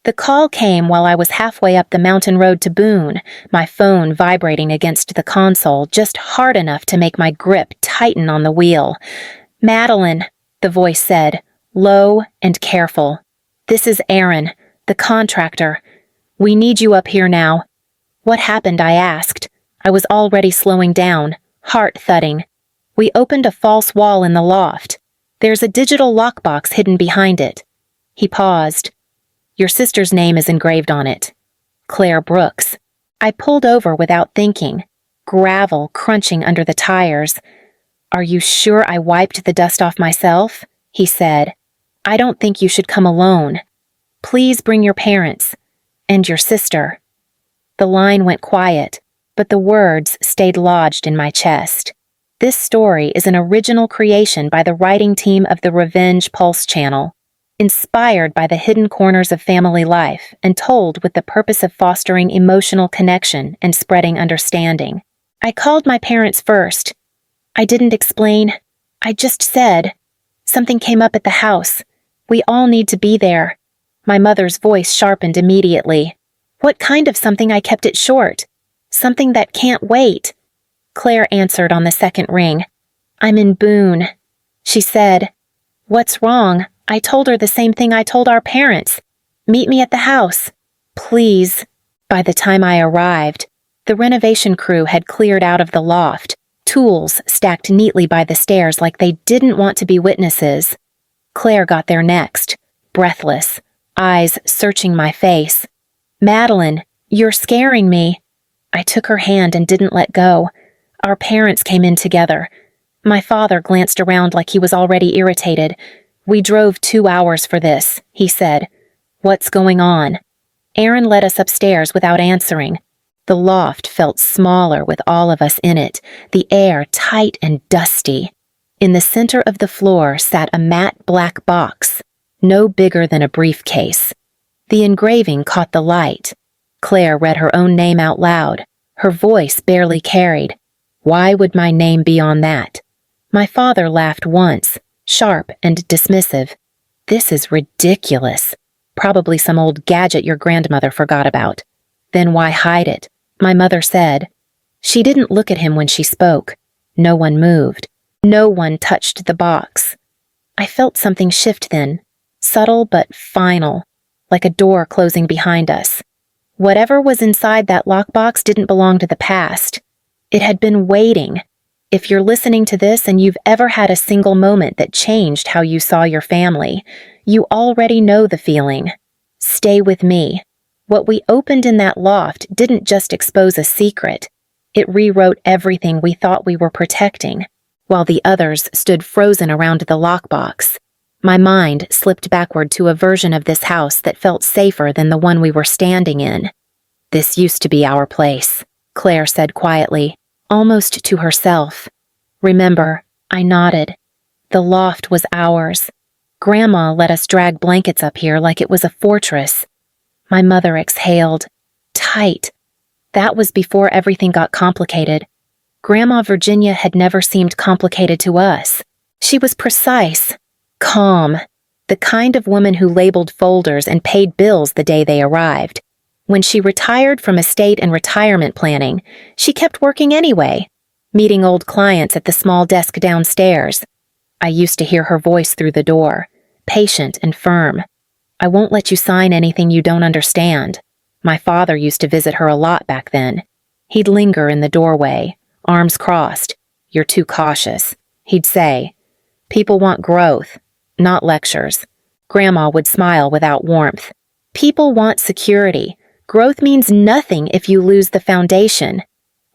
The call came while I was halfway up the mountain road to Boone, my phone vibrating against the console just hard enough to make my grip tighten on the wheel. "Madeline," the voice said, low and careful. "This is Aaron, the contractor. We need you up here now." "What happened?" I asked. I was already slowing down, heart thudding. "We opened a false wall in the loft. There's a digital lockbox hidden behind it." He paused. "Your sister's name is engraved on it. Claire Brooks." I pulled over without thinking, gravel crunching under the tires. "Are you sure I wiped the dust off myself?" he said. "I don't think you should come alone. Please bring your parents. And your sister." The line went quiet, but the words stayed lodged in my chest. This story is an original creation by the writing team of the Revenge Pulse channel, inspired by the hidden corners of family life and told with the purpose of fostering emotional connection and spreading understanding. I called my parents first. I didn't explain. I just said, "Something came up at the house. We all need to be there." My mother's voice sharpened immediately. "What kind of something?" I kept it short. "Something that can't wait." Claire answered on the second ring. "I'm in Boone," she said. "What's wrong?" I told her the same thing I told our parents. "Meet me at the house. Please." By the time I arrived, the renovation crew had cleared out of the loft, tools stacked neatly by the stairs like they didn't want to be witnesses. Claire got there next, breathless, eyes searching my face. "Madeline, you're scaring me." I took her hand and didn't let go. Our parents came in together. My father glanced around like he was already irritated. "We drove 2 hours for this," he said. "What's going on?" Aaron led us upstairs without answering. The loft felt smaller with all of us in it, the air tight and dusty. In the center of the floor sat a matte black box, no bigger than a briefcase. The engraving caught the light. Claire read her own name out loud, her voice barely carried. Why would my name be on that? My father laughed once, sharp and dismissive. "This is ridiculous. Probably some old gadget your grandmother forgot about." "Then why hide it?" my mother said. She didn't look at him when she spoke. No one moved. No one touched the box. I felt something shift then, subtle but final, like a door closing behind us. Whatever was inside that lockbox didn't belong to the past. It had been waiting. If you're listening to this and you've ever had a single moment that changed how you saw your family, you already know the feeling. Stay with me. What we opened in that loft didn't just expose a secret. It rewrote everything we thought we were protecting. While the others stood frozen around the lockbox, my mind slipped backward to a version of this house that felt safer than the one we were standing in. "This used to be our place," Claire said quietly, almost to herself. "Remember?" I nodded. "The loft was ours. Grandma let us drag blankets up here like it was a fortress." My mother exhaled, tight. That was before everything got complicated. Grandma Virginia had never seemed complicated to us. She was precise, calm, the kind of woman who labeled folders and paid bills the day they arrived. When she retired from estate and retirement planning, she kept working anyway, meeting old clients at the small desk downstairs. I used to hear her voice through the door, patient and firm. "I won't let you sign anything you don't understand." My father used to visit her a lot back then. He'd linger in the doorway, arms crossed. "You're too cautious," he'd say. "People want growth, not lectures." Grandma would smile without warmth. "People want security. Growth means nothing if you lose the foundation."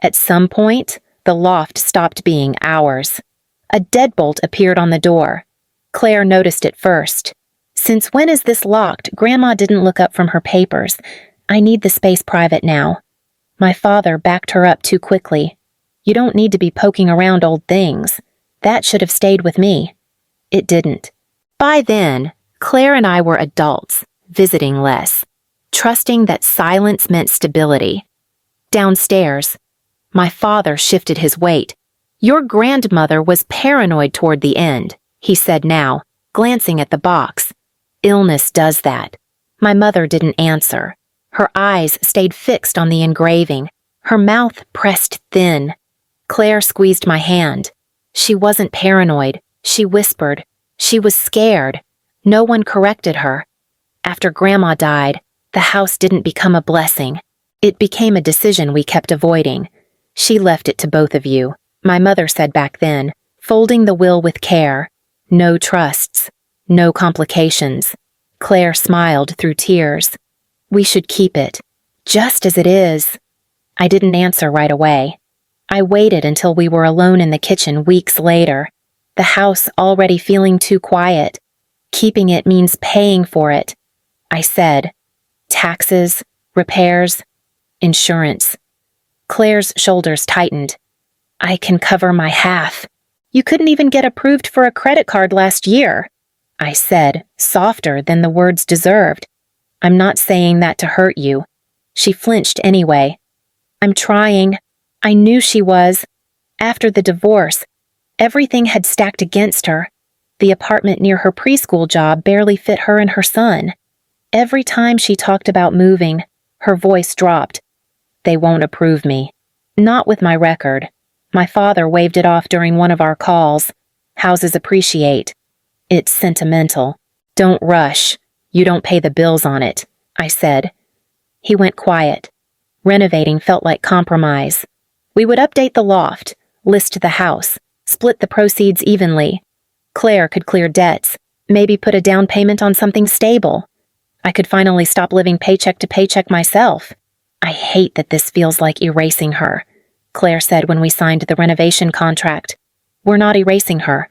At some point, the loft stopped being ours. A deadbolt appeared on the door. Claire noticed it first. "Since when is this locked?" Grandma didn't look up from her papers. "I need the space private now." My father backed her up too quickly. "You don't need to be poking around old things. That should have stayed with me." It didn't. By then, Claire and I were adults, visiting less, trusting that silence meant stability. Downstairs, my father shifted his weight. "Your grandmother was paranoid toward the end," he said now, glancing at the box. "Illness does that." My mother didn't answer. Her eyes stayed fixed on the engraving, her mouth pressed thin. Claire squeezed my hand. She wasn't paranoid. She whispered. She was scared. No one corrected her. After Grandma died, the house didn't become a blessing. It became a decision we kept avoiding. She left it to both of you, my mother said back then, folding the will with care. No trusts. No complications. Claire smiled through tears. We should keep it, just as it is. I didn't answer right away. I waited until we were alone in the kitchen weeks later, the house already feeling too quiet. Keeping it means paying for it. I said, taxes, repairs, insurance. Claire's shoulders tightened. I can cover my half. You couldn't even get approved for a credit card last year, I said, softer than the words deserved. I'm not saying that to hurt you. She flinched anyway. I'm trying. I knew she was. After the divorce, everything had stacked against her. The apartment near her preschool job barely fit her and her son. Every time she talked about moving, her voice dropped. They won't approve me. Not with my record. My father waved it off during one of our calls. Houses appreciate. It's sentimental. Don't rush. You don't pay the bills on it, I said. He went quiet. Renovating felt like compromise. We would update the loft, list the house, split the proceeds evenly. Claire could clear debts, maybe put a down payment on something stable. I could finally stop living paycheck to paycheck myself. I hate that this feels like erasing her, Claire said when we signed the renovation contract. We're not erasing her.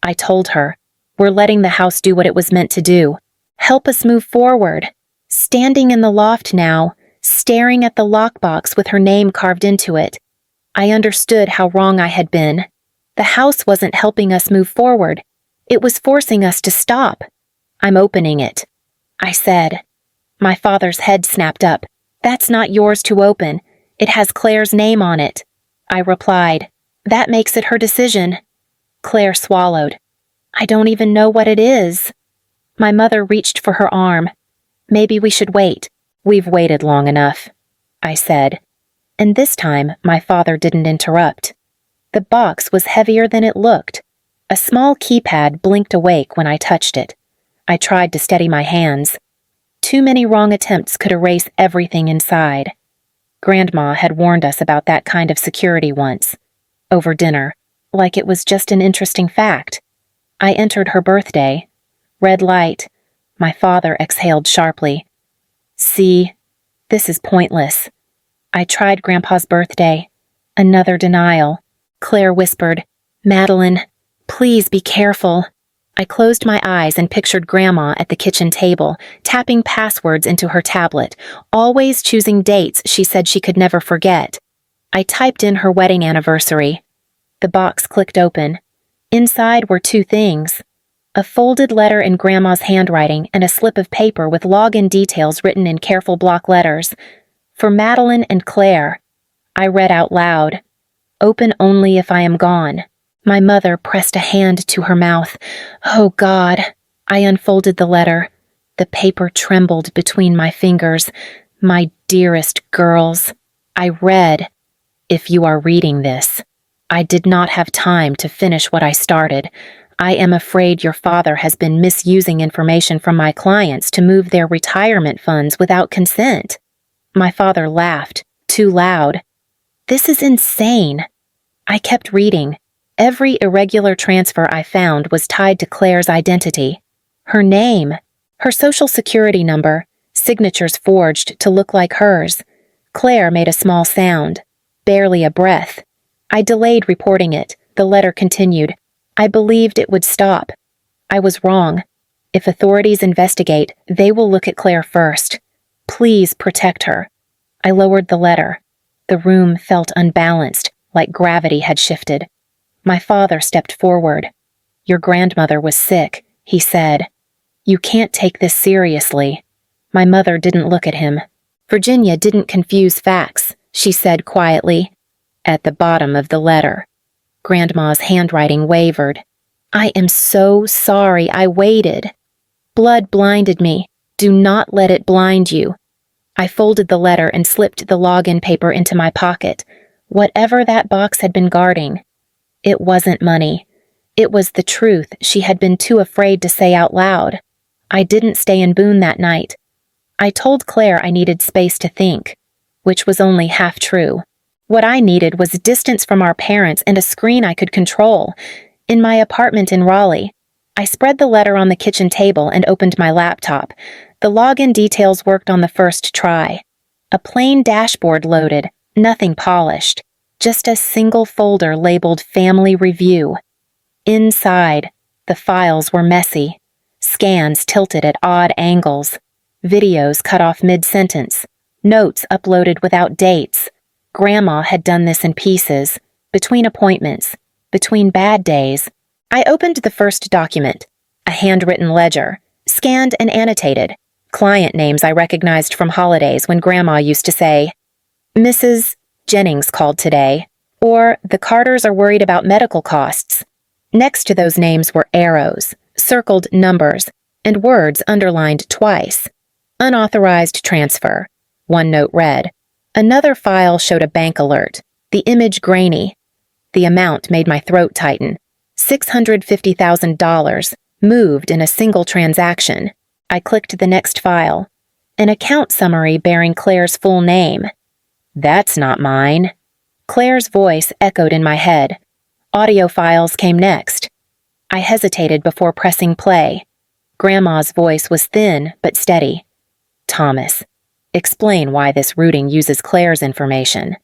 I told her, we're letting the house do what it was meant to do. Help us move forward. Standing in the loft now, staring at the lockbox with her name carved into it. I understood how wrong I had been. The house wasn't helping us move forward. It was forcing us to stop. I'm opening it, I said. My father's head snapped up. That's not yours to open. It has Claire's name on it. I replied. That makes it her decision. Claire swallowed. I don't even know what it is. My mother reached for her arm. Maybe we should wait. We've waited long enough, I said. And this time, my father didn't interrupt. The box was heavier than it looked. A small keypad blinked awake when I touched it. I tried to steady my hands. Too many wrong attempts could erase everything inside. Grandma had warned us about that kind of security once. Over dinner, like it was just an interesting fact. I entered her birthday. Red light. My father exhaled sharply. See, this is pointless. I tried Grandpa's birthday. Another denial. Claire whispered, Madeline, please be careful. I closed my eyes and pictured Grandma at the kitchen table, tapping passwords into her tablet, always choosing dates she said she could never forget. I typed in her wedding anniversary. The box clicked open. Inside were two things. A folded letter in Grandma's handwriting and a slip of paper with login details written in careful block letters. For Madeline and Claire. I read out loud. Open only if I am gone. My mother pressed a hand to her mouth. Oh, God. I unfolded the letter. The paper trembled between my fingers. My dearest girls. I read, if you are reading this. I did not have time to finish what I started. I am afraid your father has been misusing information from my clients to move their retirement funds without consent. My father laughed, too loud. This is insane. I kept reading. Every irregular transfer I found was tied to Claire's identity. Her name, her social security number, signatures forged to look like hers. Claire made a small sound, barely a breath. I delayed reporting it. The letter continued. I believed it would stop. I was wrong. If authorities investigate, they will look at Claire first. Please protect her. I lowered the letter. The room felt unbalanced, like gravity had shifted. My father stepped forward. Your grandmother was sick, he said. You can't take this seriously. My mother didn't look at him. Virginia didn't confuse facts, she said quietly. At the bottom of the letter. Grandma's handwriting wavered. I am so sorry I waited. Blood blinded me. Do not let it blind you. I folded the letter and slipped the login paper into my pocket. Whatever that box had been guarding. It wasn't money. It was the truth she had been too afraid to say out loud. I didn't stay in Boone that night. I told Claire I needed space to think, which was only half true. What I needed was distance from our parents and a screen I could control. In my apartment in Raleigh, I spread the letter on the kitchen table and opened my laptop. The login details worked on the first try. A plain dashboard loaded, nothing polished, just a single folder labeled Family Review. Inside, the files were messy, scans tilted at odd angles, videos cut off mid-sentence, notes uploaded without dates. Grandma had done this in pieces, between appointments, between bad days. I opened the first document, a handwritten ledger, scanned and annotated, client names I recognized from holidays when Grandma used to say, Mrs. Jennings called today, or the Carters are worried about medical costs. Next to those names were arrows, circled numbers, and words underlined twice. Unauthorized transfer. One note read. Another file showed a bank alert, the image grainy. The amount made my throat tighten. $650,000, moved in a single transaction. I clicked the next file. An account summary bearing Claire's full name. That's not mine. Claire's voice echoed in my head. Audio files came next. I hesitated before pressing play. Grandma's voice was thin but steady. Thomas, explain why this routing uses Claire's information.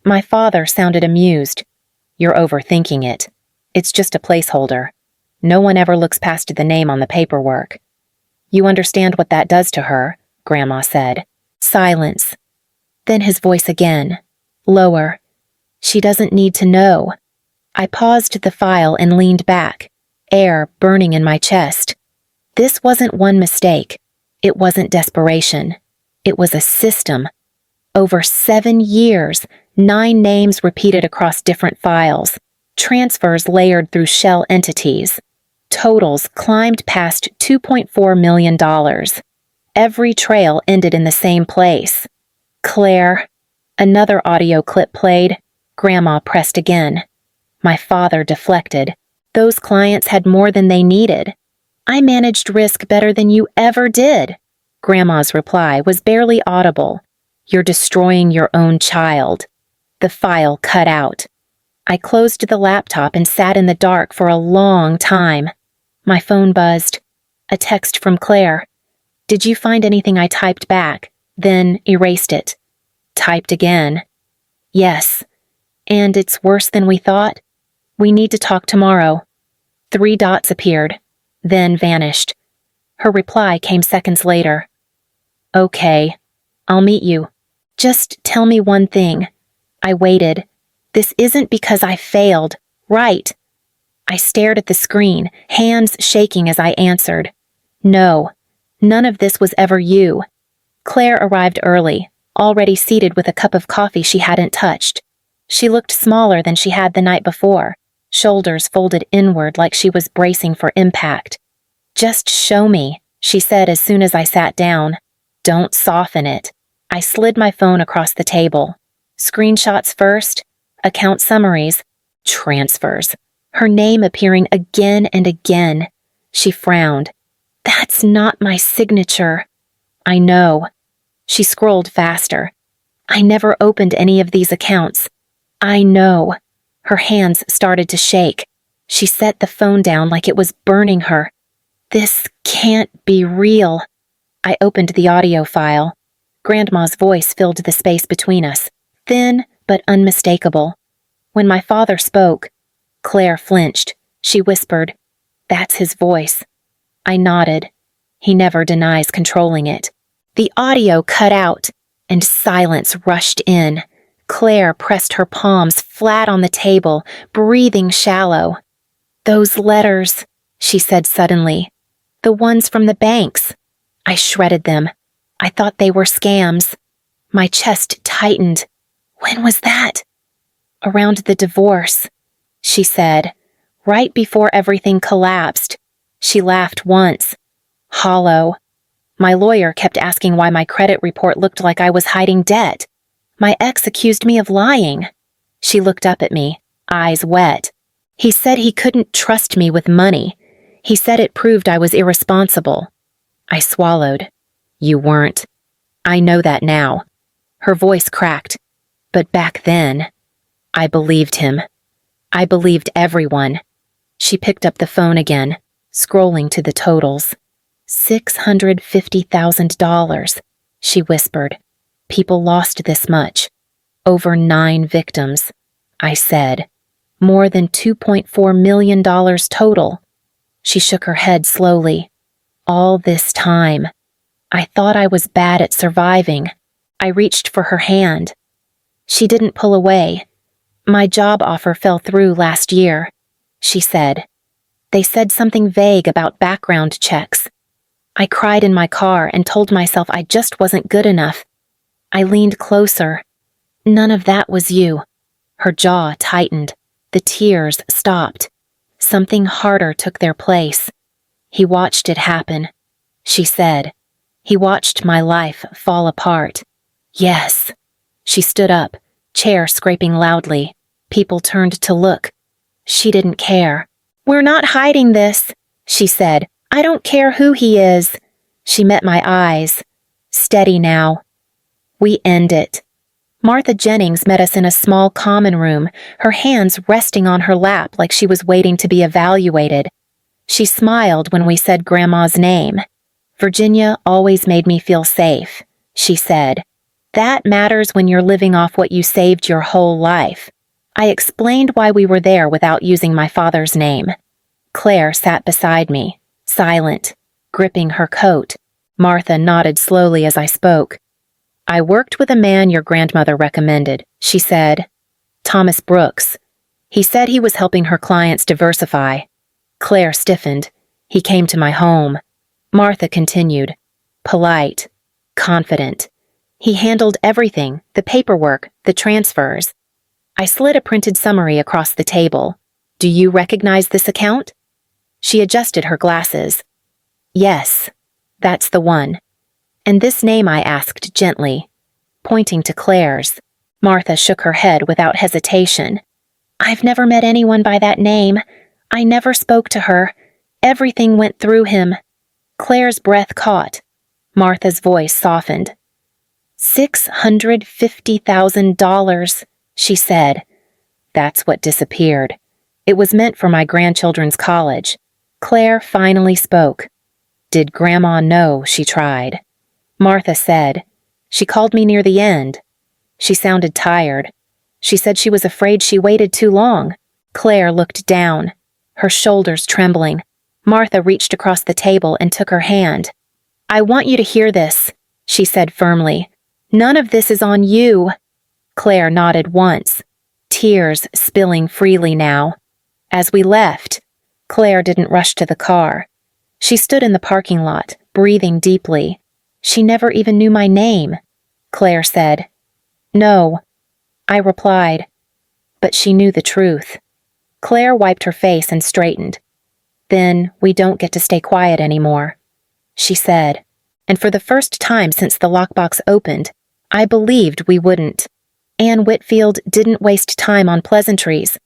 My father sounded amused. You're overthinking it. It's just a placeholder. No one ever looks past the name on the paperwork. You understand what that does to her, Grandma said. Silence. Then his voice again, lower. She doesn't need to know. I paused the file and leaned back, air burning in my chest. This wasn't one mistake. It wasn't desperation. It was a system. Over 7 years, 9 names repeated across different files, transfers layered through shell entities. Totals climbed past $2.4 million. Every trail ended in the same place. Claire. Another audio clip played. Grandma pressed again. My father deflected. Those clients had more than they needed. I managed risk better than you ever did. Grandma's reply was barely audible. You're destroying your own child. The file cut out. I closed the laptop and sat in the dark for a long time. My phone buzzed. A text from Claire. Did you find anything? I typed back, then erased it. Typed again. Yes. And it's worse than we thought? We need to talk tomorrow. 3 dots appeared, then vanished. Her reply came seconds later. Okay, I'll meet you. Just tell me one thing. I waited. This isn't because I failed, right? I stared at the screen, hands shaking as I answered. No, none of this was ever you. Claire arrived early, already seated with a cup of coffee she hadn't touched. She looked smaller than she had the night before, shoulders folded inward like she was bracing for impact. Just show me, she said as soon as I sat down. Don't soften it. I slid my phone across the table. Screenshots first, account summaries, transfers. Her name appearing again and again. She frowned. That's not my signature. I know. She scrolled faster. I never opened any of these accounts. I know. Her hands started to shake. She set the phone down like it was burning her. This can't be real. I opened the audio file. Grandma's voice filled the space between us, thin but unmistakable. When my father spoke, Claire flinched. She whispered, That's his voice. I nodded. He never denies controlling it. The audio cut out, and silence rushed in. Claire pressed her palms flat on the table, breathing shallow. Those letters, she said suddenly. The ones from the banks. I shredded them. I thought they were scams. My chest tightened. When was that? Around the divorce, she said, right before everything collapsed. She laughed once. Hollow. My lawyer kept asking why my credit report looked like I was hiding debt. My ex accused me of lying. She looked up at me, eyes wet. He said he couldn't trust me with money. He said it proved I was irresponsible. I swallowed. You weren't. I know that now. Her voice cracked. But back then, I believed him. I believed everyone. She picked up the phone again, scrolling to the totals. $650,000, she whispered. People lost this much. Over 9 victims. I said. More than $2.4 million total. She shook her head slowly. All this time. I thought I was bad at surviving. I reached for her hand. She didn't pull away. My job offer fell through last year, she said. They said something vague about background checks. I cried in my car and told myself I just wasn't good enough. I leaned closer. None of that was you. Her jaw tightened. The tears stopped. Something harder took their place. He watched it happen, she said. He watched my life fall apart. Yes. She stood up, chair scraping loudly. People turned to look. She didn't care. We're not hiding this, she said. I don't care who he is. She met my eyes. Steady now. We end it. Martha Jennings met us in a small common room, her hands resting on her lap like she was waiting to be evaluated. She smiled when we said Grandma's name. Virginia always made me feel safe, she said. That matters when you're living off what you saved your whole life. I explained why we were there without using my father's name. Claire sat beside me, silent, gripping her coat. Martha nodded slowly as I spoke. I worked with a man your grandmother recommended, she said. Thomas Brooks. He said he was helping her clients diversify. Claire stiffened. He came to my home. Martha continued. Polite. Confident. He handled everything, the paperwork, the transfers. I slid a printed summary across the table. Do you recognize this account? She adjusted her glasses. Yes, that's the one. And this name, I asked gently, pointing to Claire's. Martha shook her head without hesitation. I've never met anyone by that name. I never spoke to her. Everything went through him. Claire's breath caught. Martha's voice softened. $650,000, she said. That's what disappeared. It was meant for my grandchildren's college. Claire finally spoke. Did Grandma know? She tried. Martha said. She called me near the end. She sounded tired. She said she was afraid she waited too long. Claire looked down, her shoulders trembling. Martha reached across the table and took her hand. I want you to hear this, she said firmly. None of this is on you. Claire nodded once, tears spilling freely now. As we left, Claire didn't rush to the car. She stood in the parking lot, breathing deeply. She never even knew my name, Claire said. No, I replied. But she knew the truth. Claire wiped her face and straightened. Then we don't get to stay quiet anymore, she said. And for the first time since the lockbox opened, I believed we wouldn't. Anne Whitfield didn't waste time on pleasantries.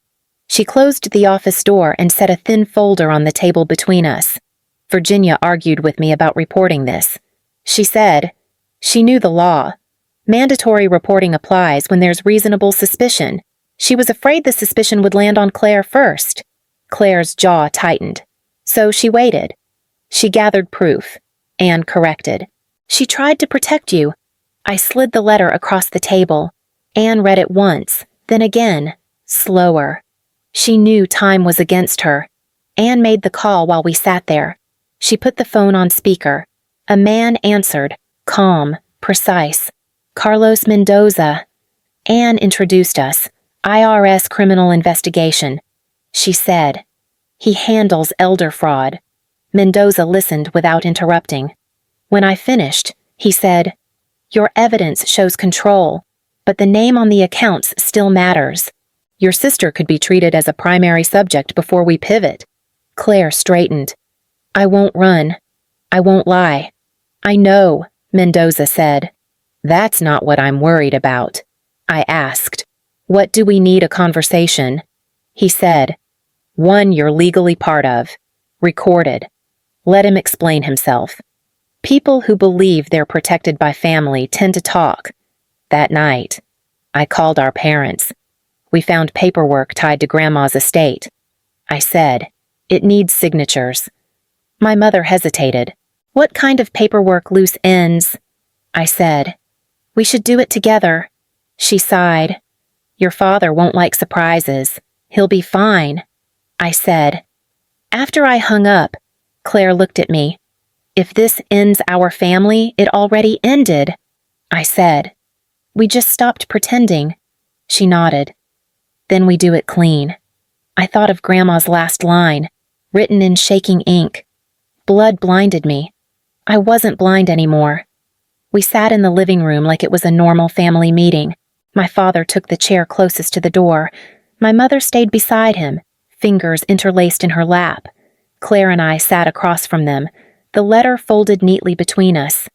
She closed the office door and set a thin folder on the table between us. Virginia argued with me about reporting this. She said, she knew the law. Mandatory reporting applies when there's reasonable suspicion. She was afraid the suspicion would land on Claire first. Claire's jaw tightened. So she waited. She gathered proof. Anne corrected. She tried to protect you. I slid the letter across the table. Anne read it once, then again, slower. She knew time was against her. Anne made the call while we sat there. She put the phone on speaker. A man answered, calm, precise. Carlos Mendoza. Anne introduced us. IRS criminal investigation. She said, he handles elder fraud. Mendoza listened without interrupting. When I finished, he said, your evidence shows control, but the name on the accounts still matters. Your sister could be treated as a primary subject before we pivot. Claire straightened. I won't run. I won't lie. I know, Mendoza said. That's not what I'm worried about. I asked, what do we need a conversation? He said, one you're legally part of. Recorded. Let him explain himself. People who believe they're protected by family tend to talk. That night, I called our parents. We found paperwork tied to Grandma's estate. I said, it needs signatures. My mother hesitated. What kind of paperwork, loose ends? I said, we should do it together. She sighed. Your father won't like surprises. He'll be fine. I said. After I hung up, Claire looked at me. If this ends our family, it already ended. I said. We just stopped pretending. She nodded. Then we do it clean. I thought of Grandma's last line, written in shaking ink. Blood blinded me. I wasn't blind anymore. We sat in the living room like it was a normal family meeting. My father took the chair closest to the door. My mother stayed beside him, fingers interlaced in her lap. Claire and I sat across from them, the letter folded neatly between us.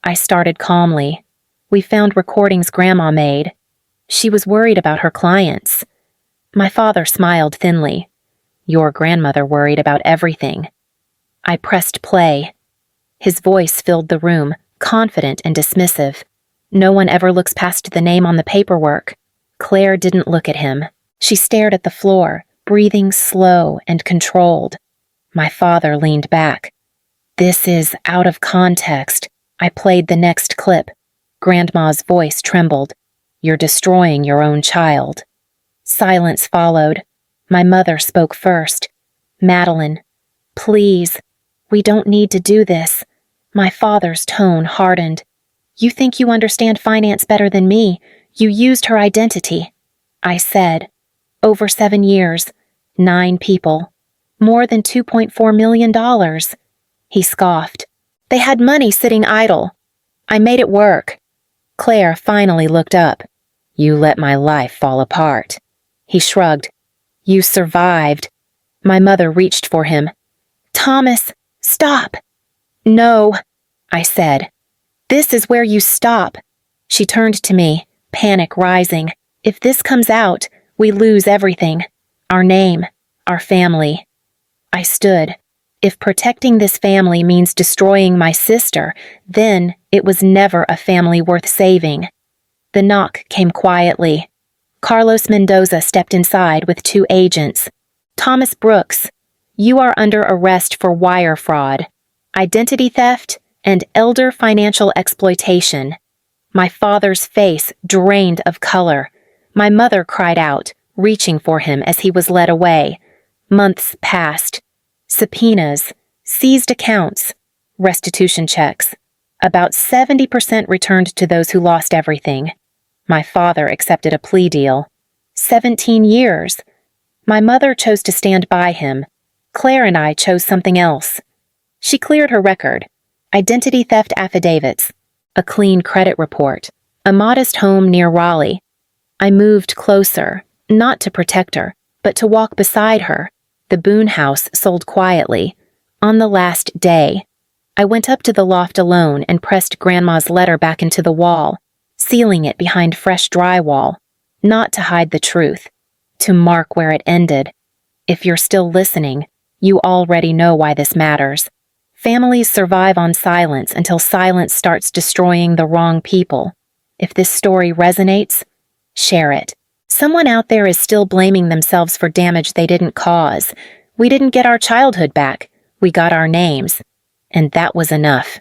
I started calmly. We found recordings Grandma made. She was worried about her clients. My father smiled thinly. Your grandmother worried about everything. I pressed play. His voice filled the room, confident and dismissive. No one ever looks past the name on the paperwork. Claire didn't look at him. She stared at the floor, breathing slow and controlled. My father leaned back. This is out of context. I played the next clip. Grandma's voice trembled. You're destroying your own child. Silence followed. My mother spoke first. Madeline, please, we don't need to do this. My father's tone hardened. You think you understand finance better than me. You used her identity. I said, over 7 years, 9 people, more than $2.4 million. He scoffed. They had money sitting idle. I made it work. Claire finally looked up. You let my life fall apart. He shrugged. You survived. My mother reached for him. Thomas, stop. No, I said. This is where you stop. She turned to me, panic rising. If this comes out, we lose everything. Our name, our family. I stood. If protecting this family means destroying my sister, then it was never a family worth saving. The knock came quietly. Carlos Mendoza stepped inside with 2 agents. Thomas Brooks, you are under arrest for wire fraud, identity theft, and elder financial exploitation. My father's face drained of color. My mother cried out, reaching for him as he was led away. Months passed. Subpoenas, seized accounts, restitution checks. About 70% returned to those who lost everything. My father accepted a plea deal. 17 years. My mother chose to stand by him. Claire and I chose something else. She cleared her record. Identity theft affidavits. A clean credit report. A modest home near Raleigh. I moved closer, not to protect her, but to walk beside her. The Boone house sold quietly. On the last day, I went up to the loft alone and pressed Grandma's letter back into the wall, sealing it behind fresh drywall, not to hide the truth, to mark where it ended. If you're still listening, you already know why this matters. Families survive on silence until silence starts destroying the wrong people. If this story resonates, share it. Someone out there is still blaming themselves for damage they didn't cause. We didn't get our childhood back. We got our names. And that was enough.